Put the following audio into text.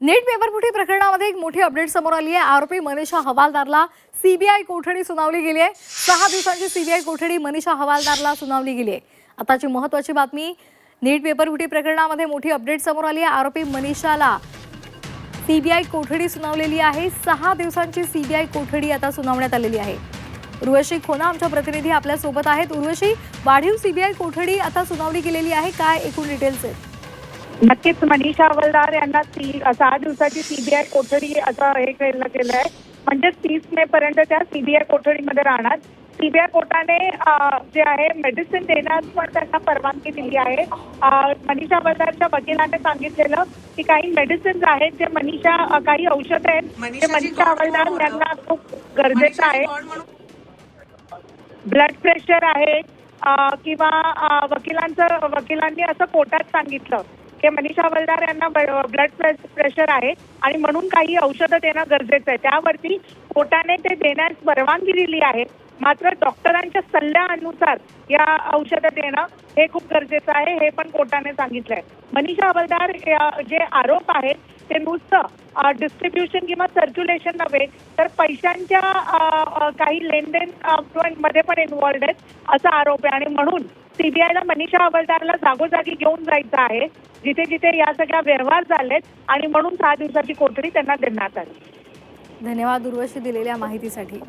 नीट पेपरफुटी प्रकरणामध्ये एक मोठी अपडेट समोर आली आहे। आरोपी मनीषा हवालदारला सीबीआय कोठडी सुनावली गेली आहे। 6 दिवसांची सीबीआय कोठडी मनीषा हवालदारला सुनावली गेली आहे। आताची महत्त्वाची बातमी, नीट पेपरफुटी प्रकरणामध्ये मोठी अपडेट समोर आली आहे। आरोपी मनीषाला सीबीआय कोठडी सुनावलेली आहे। 6 दिवसांची सीबीआय कोठडी आता सुनावण्यात आलेली आहे। उर्वशी खोना आमच्या प्रतिनिधी आपल्या सोबत आहेत। उर्वशी, वाढीव सीबीआय कोठडी आता सुनावली गेलेली आहे, काय एकूण डिटेल्स आहेत? नक्कीच मनीषा हवालदार यांना 6 दिवसाची सीबीआय कोठडी असं हे केलं आहे। म्हणजे 30 मे पर्यंत त्या सीबीआय कोठडीमध्ये राहणार। सीबीआय कोर्टाने जे आहे मेडिसिन देण्यास पण त्यांना परवानगी दिली आहे। मनीषा हवालदारच्या वकिलाने सांगितलेलं की काही मेडिसिन्स आहेत जे काही औषधं आहेत जे मनीषा हवालदार यांना खूप गरजेचं आहे। ब्लड प्रेशर आहे किंवा वकिलांनी असं कोर्टात सांगितलं की मनीषा हवालदार यांना ब्लड प्रेशर आहे आणि म्हणून काही औषधं देणं गरजेचं आहे। त्यावरती कोर्टाने ते देण्यास परवानगी दिली आहे। मात्र डॉक्टरांच्या सल्ल्यानुसार या औषधं देणं हे खूप गरजेचं आहे, हे पण कोर्टाने सांगितलंय। मनीषा हवालदार जे आरोप आहेत ते नुसतं डिस्ट्रीब्युशन किंवा सर्क्युलेशन नव्हे तर पैशांच्या काही लेनदेन मध्ये पण इन्व्हॉल्ड आहेत असा आरोप आहे। आणि म्हणून सीबीआयला मनीषा हवालदारला जागोजागी घेऊन जायचं आहे जिथे जिथे या सगळ्या व्यवहार झालेत आणि म्हणून 6 दिवसाची कोठडी त्यांना देण्यात आली। धन्यवाद उर्वशी दिलेल्या माहितीसाठी।